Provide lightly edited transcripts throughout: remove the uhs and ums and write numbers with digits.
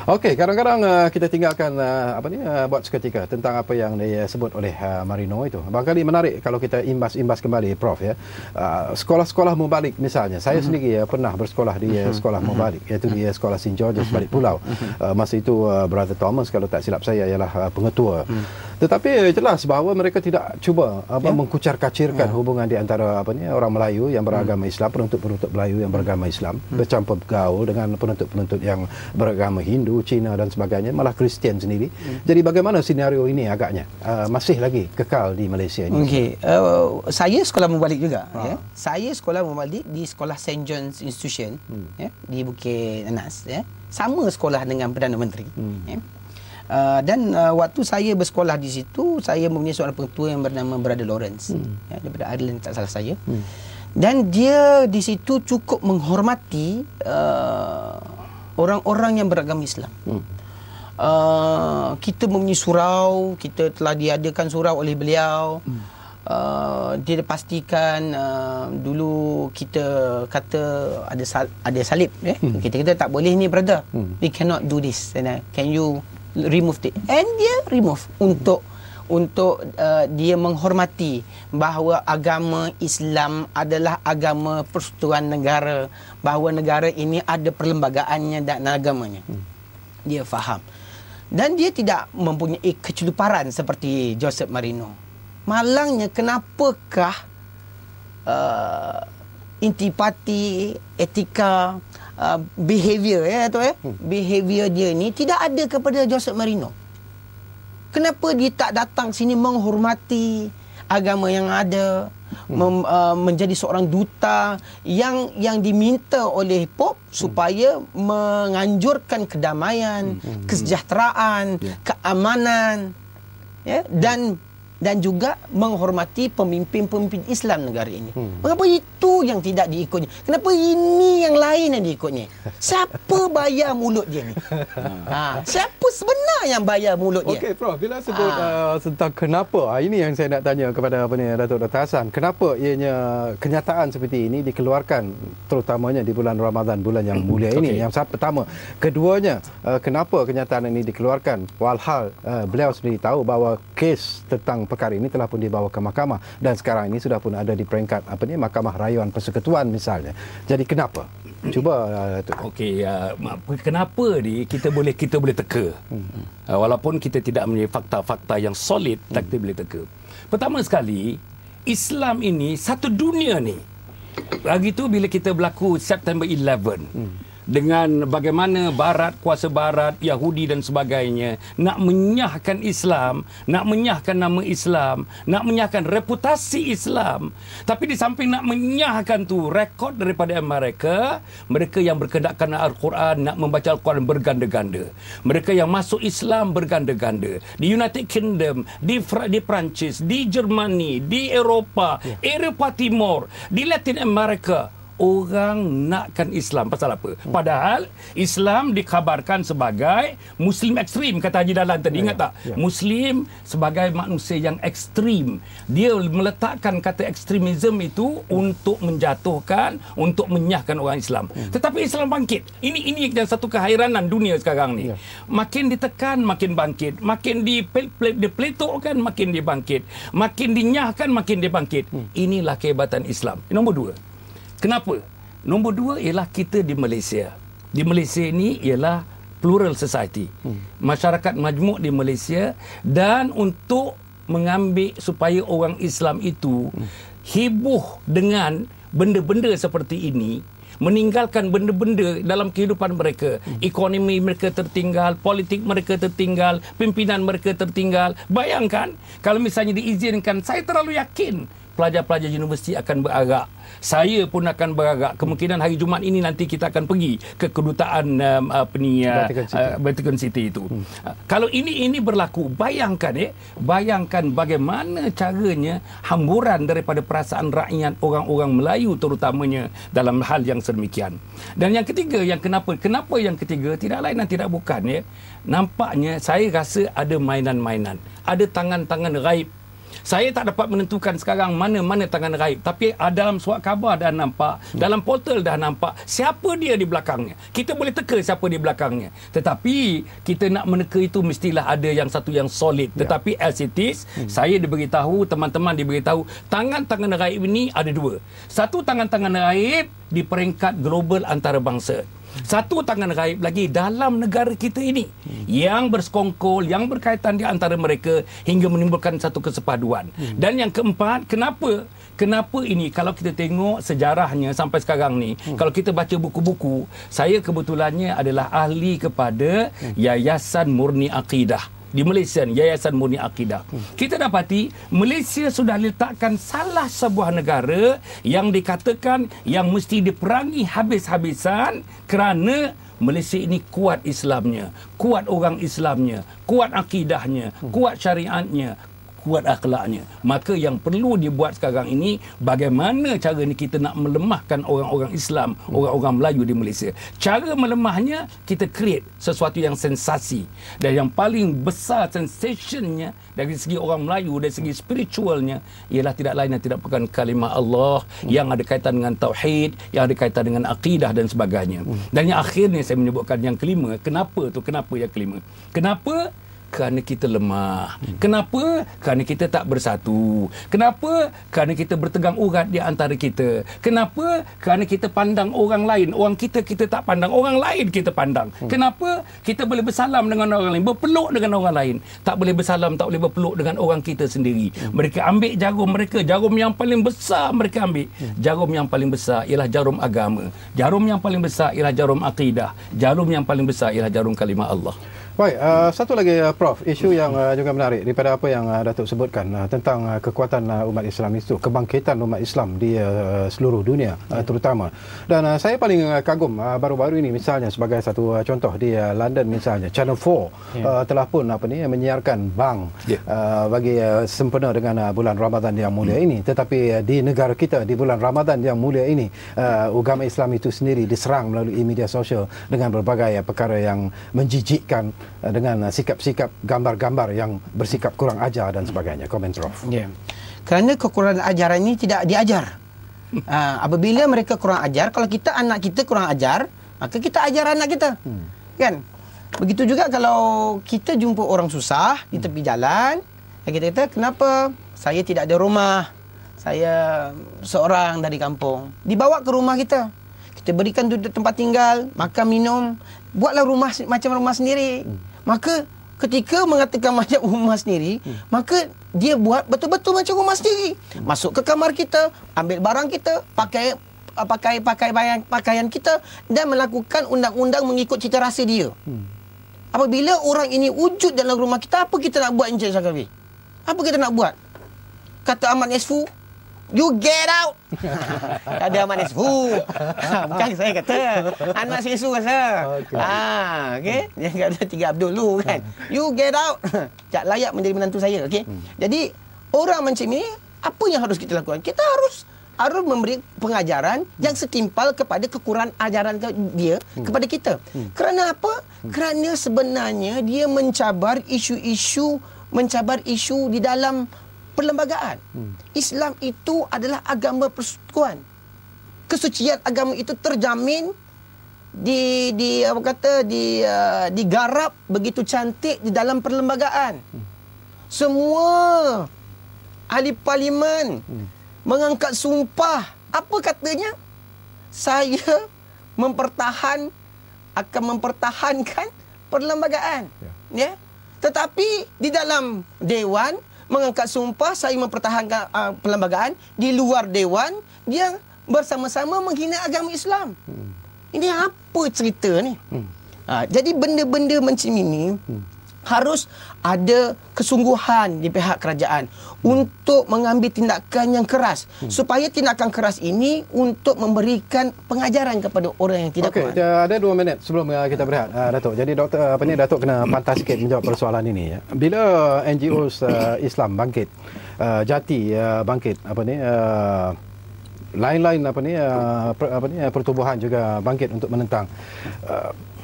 Okey, kadang-kadang kita tinggalkan buat seketika tentang apa yang disebut oleh Marino itu. Barangkali menarik kalau kita imbas kembali, Prof, ya. Sekolah-sekolah Mubalik misalnya. Saya sendiri pernah bersekolah di sekolah Mubalik, iaitu di sekolah St. George's Balik Pulau. Masa itu Brother Thomas, kalau tak silap saya, ialah pengetua. Tetapi jelas bahawa mereka tidak cuba mengkucar-kacirkan hubungan di antara orang Melayu yang beragama Islam, penuntut-penuntut Melayu yang beragama Islam, bercampur gaul dengan penuntut-penuntut yang beragama Hindu, Cina dan sebagainya, malah Kristian sendiri. Jadi bagaimana senario ini agaknya masih lagi kekal di Malaysia ini? Okey, saya sekolah Mubalik juga. Ya. Saya sekolah Mubalik di sekolah St. John's Institution, di Bukit Anas. Ya. Sama sekolah dengan Perdana Menteri. Ya. Dan waktu saya bersekolah di situ, saya mempunyai seorang pengetua yang bernama Brother Lawrence, daripada Ireland, tak salah saya. Dan dia di situ cukup menghormati orang-orang yang beragama Islam. Kita mempunyai surau, kita telah diadakan surau oleh beliau. Dia pastikan dulu kita kata ada salib, kita tak boleh ni, brother, we cannot do this, can you remove it? And dia remove untuk dia menghormati bahawa agama Islam adalah agama persekutuan negara, bahawa negara ini ada perlembagaannya dan agamanya. Dia faham. Dan dia tidak mempunyai keceluparan seperti Joseph Marino. Malangnya, kenapakah intipati, etika, behavior behavior dia ni tidak ada kepada Joseph Marino? Kenapa dia tak datang sini menghormati agama yang ada, menjadi seorang duta yang diminta oleh Pope supaya menganjurkan kedamaian, kesejahteraan, keamanan, dan juga menghormati pemimpin-pemimpin Islam negara ini. Mengapa itu yang tidak diikutnya? Kenapa ini yang lain yang diikutnya? Siapa bayar mulut dia ni? Siapa sebenar yang bayar mulut dia? Okey, Prof, bila sebut tentang kenapa, ini yang saya nak tanya kepada Datuk Dr. Hassan. Kenapa ianya kenyataan seperti ini dikeluarkan terutamanya di bulan Ramadan, bulan yang mulia ini? Yang pertama. Keduanya, kenapa kenyataan ini dikeluarkan walhal beliau sendiri tahu bahawa kes tentang perkara ini telah pun dibawa ke mahkamah dan sekarang ini sudah pun ada di peringkat Mahkamah Rayuan Persekutuan misalnya. Jadi kenapa? Cuba Okey, kenapa kita boleh teka. Walaupun kita tidak mempunyai fakta-fakta yang solid, tapi kita boleh teka. Pertama sekali, Islam ini satu dunia ni. Lagi tu bila kita berlaku September 11. Dengan bagaimana Barat, kuasa Barat, Yahudi dan sebagainya nak menyahkan Islam, nak menyahkan nama Islam, nak menyahkan reputasi Islam. Tapi di samping nak menyahkan tu, rekod daripada mereka yang berkedakkan Al-Quran, nak membaca Al-Quran berganda-ganda. Mereka yang masuk Islam berganda-ganda. Di United Kingdom, di Perancis, di Germany, di Eropah, Eropah Timur, di Latin America. Orang nakkan Islam. Pasal apa? Padahal Islam dikabarkan sebagai Muslim ekstrim, kata Haji Dahlan tadi. Ingat tak? Muslim sebagai manusia yang ekstrim. Dia meletakkan kata ekstremism itu untuk menjatuhkan, untuk menyahkan orang Islam. Tetapi Islam bangkit. Ini yang satu kehairanan dunia sekarang ni. Makin ditekan, makin bangkit. Makin dipeletukkan, makin dia bangkit. Makin dinyahkan, makin dia bangkit. Inilah kehebatan Islam. Nombor dua. Kenapa? Nombor dua ialah kita di Malaysia. Di Malaysia ini ialah plural society. Masyarakat majmuk di Malaysia, dan untuk mengambil supaya orang Islam itu heboh dengan benda-benda seperti ini, meninggalkan benda-benda dalam kehidupan mereka. Ekonomi mereka tertinggal, politik mereka tertinggal, pimpinan mereka tertinggal. Bayangkan kalau misalnya diizinkan, saya terlalu yakin pelajar-pelajar universiti akan beragak. Saya pun akan beragak. Kemungkinan hari Jumaat ini nanti kita akan pergi ke kedutaan Vatican City itu. Kalau ini berlaku, bayangkan bagaimana caranya hamburan daripada perasaan rakyat orang-orang Melayu terutamanya dalam hal yang sedemikian. Dan yang ketiga, kenapa yang ketiga tidak lain dan tidak bukan, nampaknya saya rasa ada mainan-mainan, ada tangan-tangan gaib Saya tak dapat menentukan sekarang mana tangan gaib, tapi dalam surat khabar dah nampak, dalam portal dah nampak siapa dia di belakangnya. Kita boleh teka siapa di belakangnya. Tetapi kita nak meneka itu mestilah ada yang satu yang solid. Tetapi as it is, saya diberitahu, teman-teman diberitahu, tangan-tangan gaib ini ada dua. Satu tangan-tangan gaib di peringkat global antarabangsa. Satu tangan gaib lagi dalam negara kita ini yang bersekongkol, yang berkaitan di antara mereka hingga menimbulkan satu kesepaduan. Dan yang keempat, kenapa ini kalau kita tengok sejarahnya sampai sekarang ni, kalau kita baca buku-buku, saya kebetulannya adalah ahli kepada Yayasan Murni Akidah di Malaysia, Yayasan Murni Akidah. Kita dapati Malaysia sudah letakkan salah sebuah negara yang dikatakan yang mesti diperangi habis-habisan kerana Malaysia ini kuat Islamnya, kuat orang Islamnya, kuat akidahnya, kuat syariatnya, kuat akhlaknya. Maka yang perlu dibuat sekarang ini, bagaimana cara ni kita nak melemahkan orang-orang Islam, orang-orang Melayu di Malaysia. Cara melemahnya, kita create sesuatu yang sensasi. Dan yang paling besar sensationnya dari segi orang Melayu, dari segi spiritualnya, ialah tidak lain dan tidak bukan kalimah Allah yang ada kaitan dengan tauhid, yang ada kaitan dengan akidah dan sebagainya. Dan yang akhirnya saya menyebutkan yang kelima. Kenapa yang kelima? Kenapa? Kerana kita lemah. Kenapa? Kerana kita tak bersatu. Kenapa? Kerana kita bertegang urat di antara kita. Kenapa? Kerana kita pandang orang lain. Orang kita tak pandang. Orang lain kita pandang. Kenapa? Kita boleh bersalam dengan orang lain, berpeluk dengan orang lain. Tak boleh bersalam, tak boleh berpeluk dengan orang kita sendiri. Mereka ambil jarum mereka. Jarum yang paling besar mereka ambil. Jarum yang paling besar ialah jarum agama. Jarum yang paling besar ialah jarum akidah. Jarum yang paling besar ialah jarum kalimah Allah. Baik, satu lagi Prof, isu yang juga menarik daripada apa yang Datuk sebutkan tentang kekuatan umat Islam itu, kebangkitan umat Islam di seluruh dunia terutama. Dan saya paling kagum baru-baru ini misalnya sebagai satu contoh di London misalnya, Channel 4 telah pun menyiarkan bang bagi sempena dengan bulan Ramadan yang mulia ini. Tetapi di negara kita di bulan Ramadan yang mulia ini, agama Islam itu sendiri diserang melalui media sosial dengan berbagai perkara yang menjijikkan, dengan sikap-sikap gambar-gambar yang bersikap kurang ajar dan sebagainya. Komen Prof. Kerana kekurangan ajaran ini tidak diajar. Apabila mereka kurang ajar, kalau kita anak kita kurang ajar, maka kita ajar anak kita. Kan? Begitu juga kalau kita jumpa orang susah di tepi jalan, kita kata, kenapa saya tidak ada rumah? Saya seorang dari kampung. Dibawa ke rumah kita. Kita berikan tempat tinggal, makan, minum. Buatlah rumah macam rumah sendiri. Maka ketika mengatakan macam rumah sendiri, maka dia buat betul-betul macam rumah sendiri. Masuk ke kamar kita, ambil barang kita, pakai pakaian kita dan melakukan undang-undang mengikut cita rasa dia. Apabila orang ini wujud dalam rumah kita, apa kita nak buat, Encik Zakaria? Apa kita nak buat? Kata Ahmad Nesfu, you get out. Ada Ahmad Nesfu. Bukan saya kata. Ahmad Nesfu kata. Okay. Dia kata Tiga Abdul dulu kan. You get out. Tak layak menjadi menantu saya. Okay. Jadi orang macam ni, apa yang harus kita lakukan? Kita harus memberi pengajaran yang setimpal kepada kekurangan ajaran dia kepada kita. Kerana apa? Kerana sebenarnya dia mencabar isu di dalam perlembagaan. Islam itu adalah agama persekutuan. Kesucian agama itu terjamin digarap begitu cantik di dalam perlembagaan. Semua ahli parlimen mengangkat sumpah. Apa katanya? Saya akan mempertahankan perlembagaan. Ya. Tetapi di dalam dewan mengangkat sumpah saya mempertahankan perlembagaan. Di luar dewan dia bersama-sama menghina agama Islam. Ini apa cerita ni? Jadi benda-benda macam ini harus ada kesungguhan di pihak kerajaan untuk mengambil tindakan yang keras, supaya tindakan keras ini untuk memberikan pengajaran kepada orang yang tidak kuat. Ada 2 minit sebelum kita berehat, Datuk. Jadi Datuk kena pantas sikit menjawab persoalan ini. Bila NGOs Islam bangkit, Jati bangkit, lain-lain pertubuhan juga bangkit untuk menentang.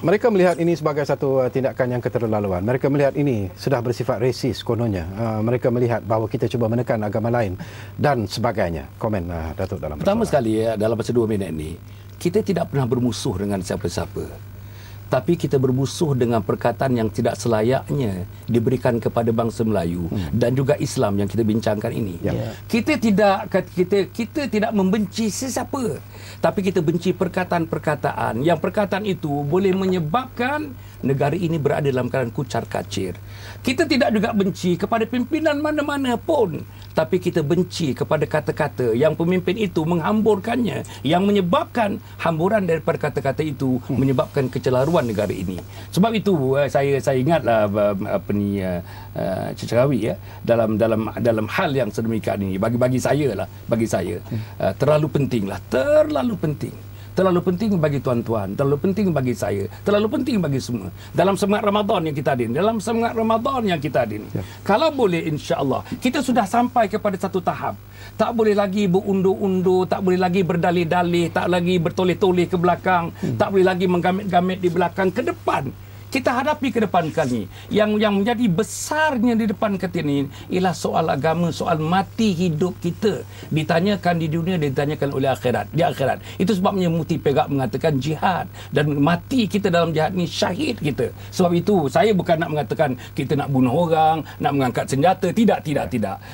mereka melihat ini sebagai satu tindakan yang keterlaluan. Mereka melihat ini sudah bersifat resis kononnya. Mereka melihat bahawa kita cuba menekan agama lain dan sebagainya. Komen Datuk dalam pertama sekali dalam masa 2 minit ni, kita tidak pernah bermusuh dengan siapa-siapa. Tapi kita bermusuh dengan perkataan yang tidak selayaknya diberikan kepada bangsa Melayu dan juga Islam yang kita bincangkan ini. Kita tidak membenci sesiapa, tapi kita benci perkataan-perkataan yang perkataan itu boleh menyebabkan negara ini berada dalam keadaan kucar kacir. Kita tidak juga benci kepada pimpinan mana-mana pun, tapi kita benci kepada kata-kata yang pemimpin itu menghamburkannya, yang menyebabkan hamburan daripada kata-kata itu menyebabkan kecelaruan negara ini. Sebab itu saya ingatlah Cecerawi dalam hal yang sedemikian ini, bagi saya terlalu penting bagi tuan-tuan, terlalu penting bagi saya, terlalu penting bagi semua. Dalam semangat Ramadan yang kita ada ini, kalau boleh, insya-Allah kita sudah sampai kepada satu tahap. Tak boleh lagi berundur-undur, tak boleh lagi berdalih-dalih, tak lagi bertoleh-toleh ke belakang, tak boleh lagi menggamit-gamit di belakang, ke depan. Kita hadapi ke depan kali. Yang menjadi besarnya di depan kita ini ialah soal agama, soal mati hidup kita. Ditanyakan di dunia, ditanyakan oleh akhirat. Di akhirat. Itu sebabnya Mufti Perak mengatakan jihad. Dan mati kita dalam jihad ini syahid kita. Sebab itu saya bukan nak mengatakan kita nak bunuh orang, nak mengangkat senjata. Tidak.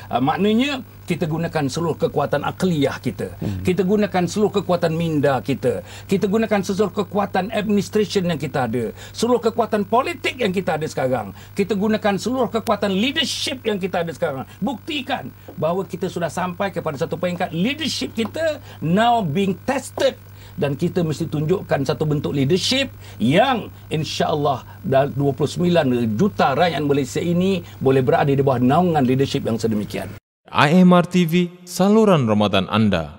Maknanya kita gunakan seluruh kekuatan akliyah kita. Kita gunakan seluruh kekuatan minda kita. Kita gunakan seluruh kekuatan administration yang kita ada. Seluruh kekuatan politik yang kita ada sekarang. Kita gunakan seluruh kekuatan leadership yang kita ada sekarang. Buktikan bahawa kita sudah sampai kepada satu peringkat leadership kita now being tested. Dan kita mesti tunjukkan satu bentuk leadership yang insya-Allah 29 juta rakyat Malaysia ini boleh berada di bawah naungan leadership yang sedemikian. IMR TV, saluran Ramadan Anda.